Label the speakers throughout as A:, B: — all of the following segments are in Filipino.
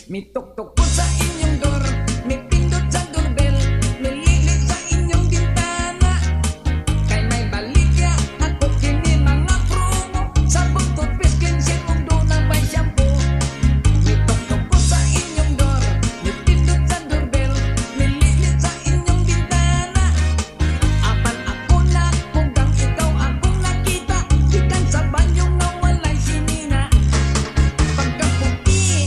A: Mitok-tok po sa inyong door, may pindot sa doorbell, nililit sa inyong bintana. Kay may baligya, ako kini mga promo, sabon, toothpaste, cleanser, undo na may shampoo. Mitok-tok po sa inyong door, may pindot sa doorbell, nililit sa inyong bintana. Apan ako na, hanggang ikaw akong nakita, ikan sa banyong nawalay sinina. Pagkaputi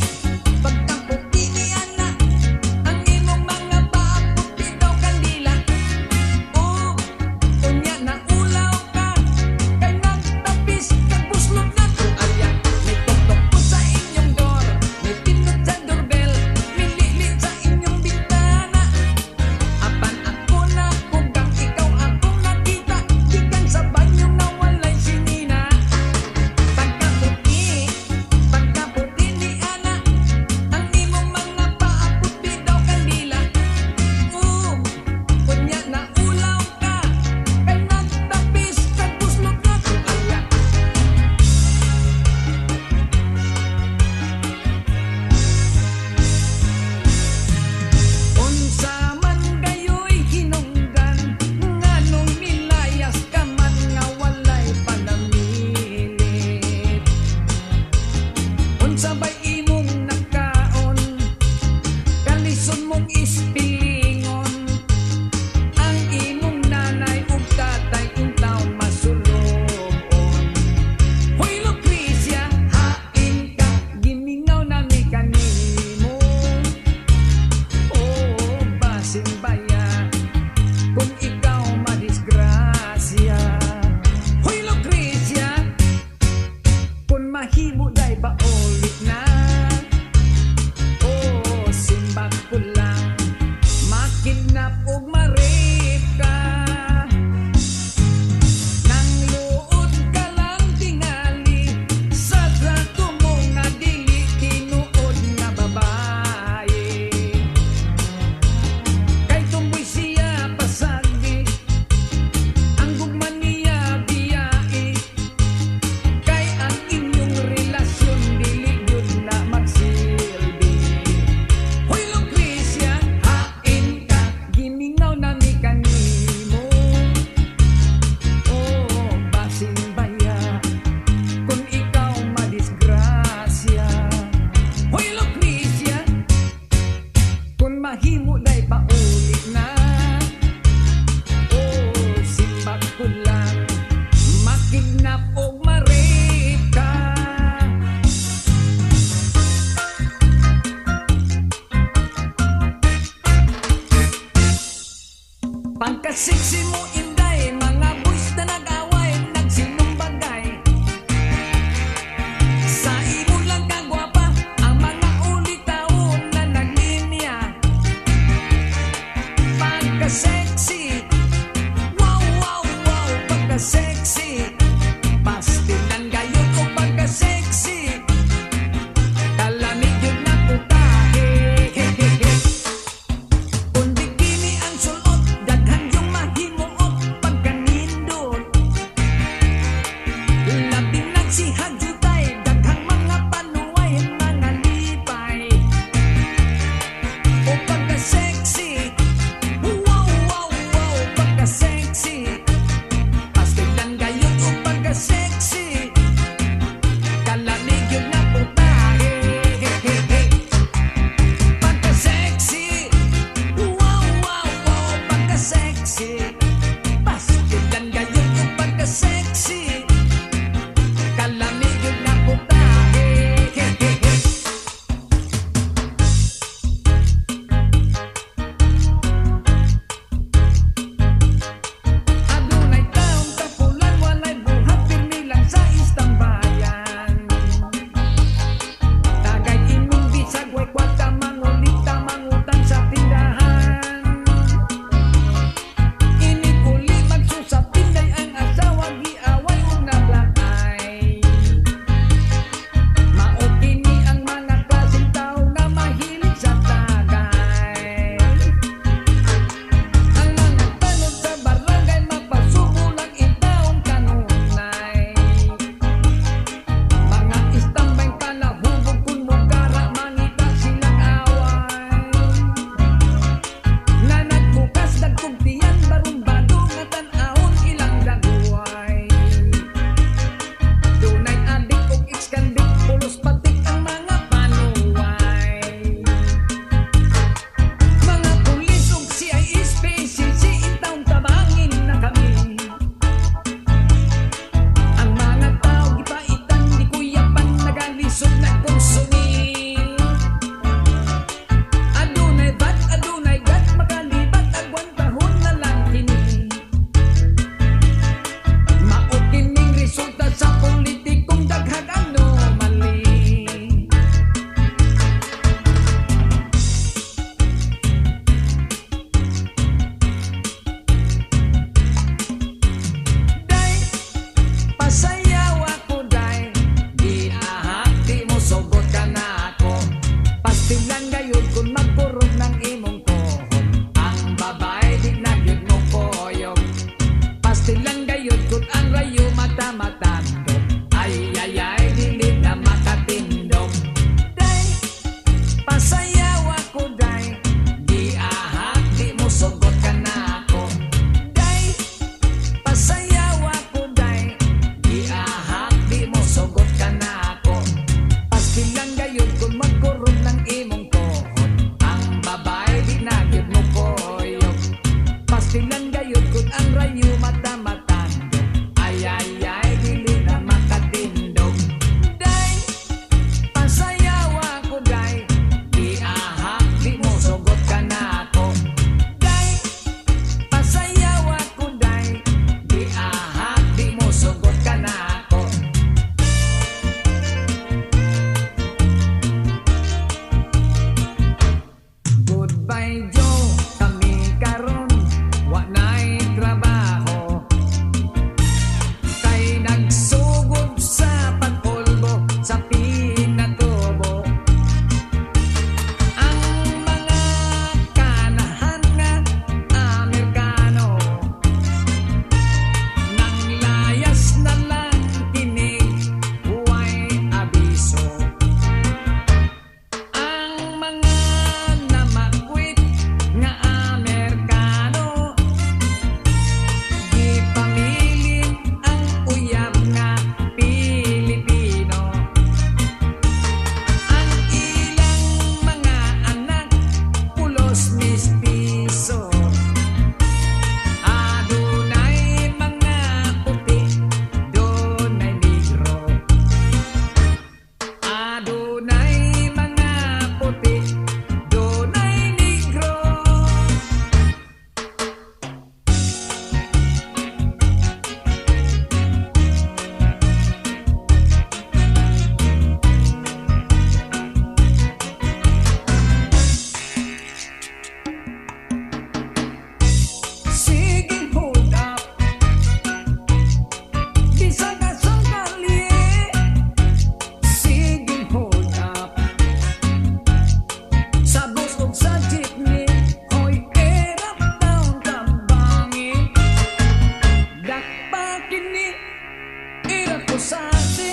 A: pusasi.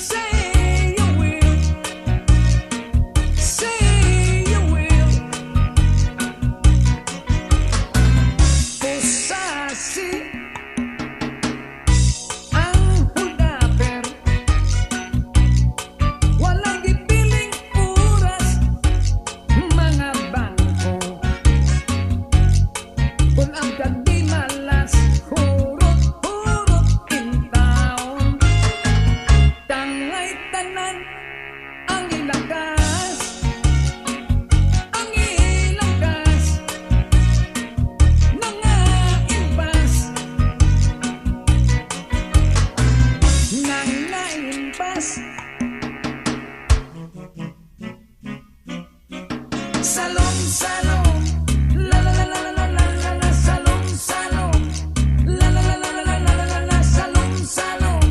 A: Say you will, say you will. Pusasi ang huldaper, walang gipiling oras, mga bangko. Kung ang kagdi malas, hurot-hurot in taon. Tangay tanan ang ilakas, ang ilakas, mga impas, nang naimpas. Salong, salong, la la la la la la la la, salong, salong, la la la la la la la la la, salong, salong,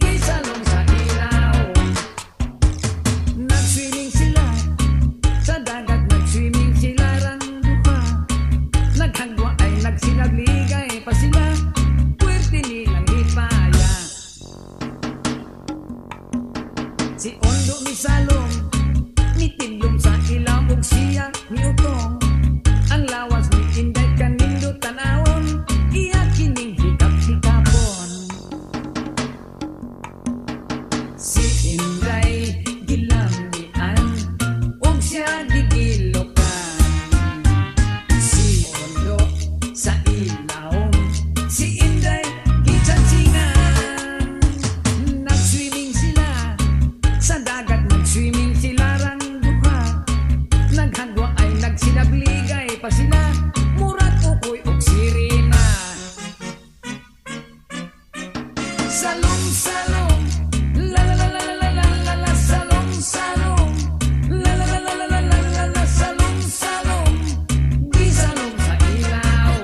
A: di salong sa ilaw. Nag-swimming sila sa dagat, nag-swimming sila rang duha. Naghagwa ay nagsinagligay pa sila, puwerte nilang ipaya. Si Ondo mi salong, mitindong sa ilaw ug siya miutong. Ang lawas ni Inday kanindot tanawon, iya kining hikap-hikapon. Si Inday gilamian ug siya gigilokan. Si Ondo sa ilaw, si Inday gitsansingan. Nag-swimming sila sa dagat, nag-swimming sila rang duha. Naghagwa ay nagsinagligay pa sila, murag ukoy ug sirena. Salong, salong, la la la la la la la la, salong, salong, la la la la la la la la la, salong, salong, di salong sa ilaw.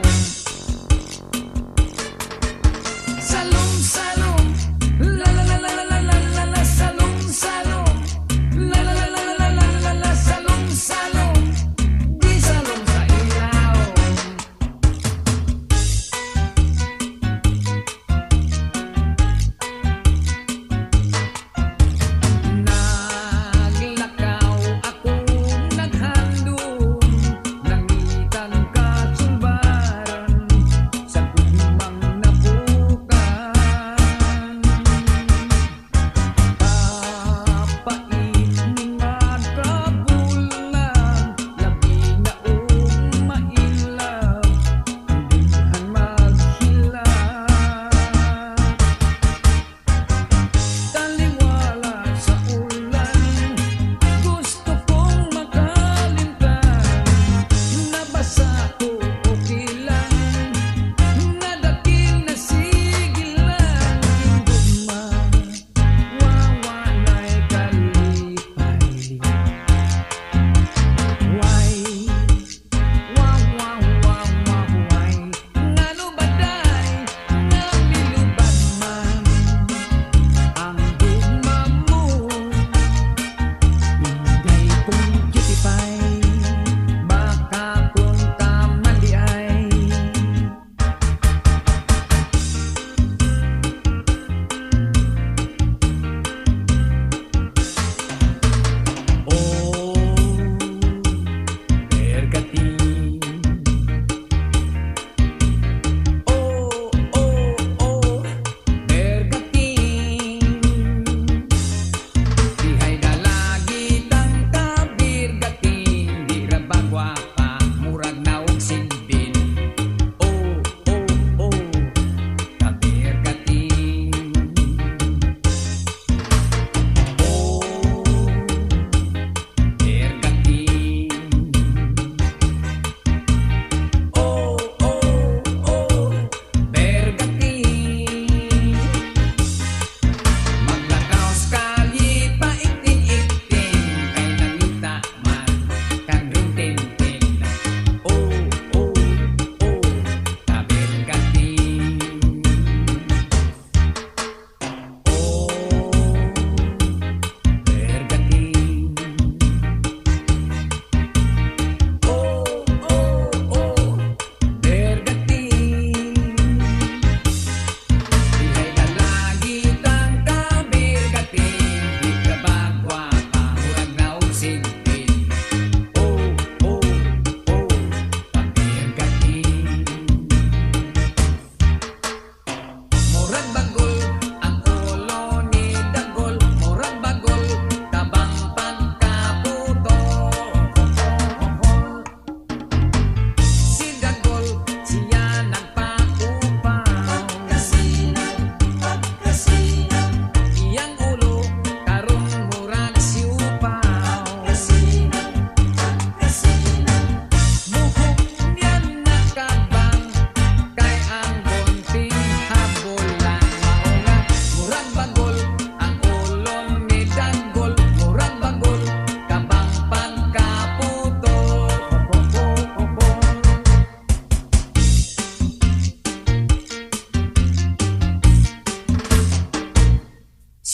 A: Salong, salong, la la la la la la la la la, salong, salong, la la la la la la la la, salong, salong, di salong sa ilaw.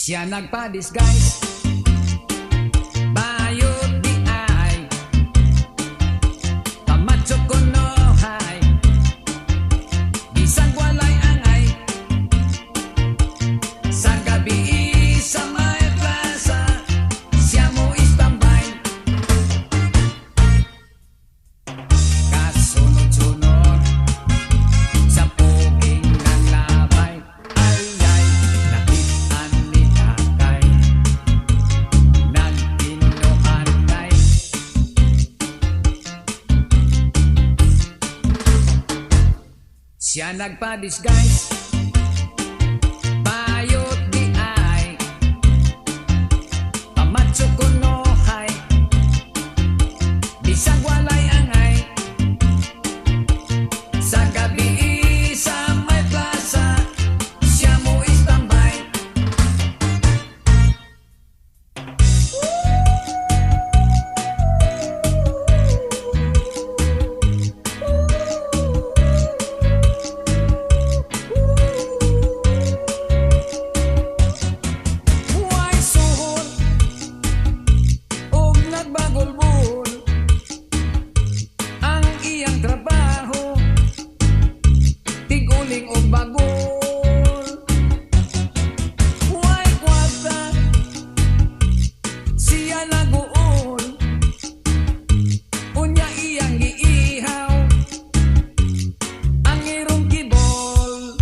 A: Siya nagpa-disguise, bayot di ay, pamatsok ko no hay, bisag walay angay, sa gabi sa may plaza, siya mo istambay. Kasunod-sunod sa puging ng labay, ay nakitaan ni Akay, nagtinuan kay. Siya nagpa-disguise, bayot di ay, pamatsok ko no hay, bisag walay angay, sa gabi sa may plaza, siya mo istambay. Huwag suhol og nagbagulbul ang iyang trabaho, tiguling og bagol. Huwag kwarta, siya naguol, unya iyang giihaw ang irong kibol.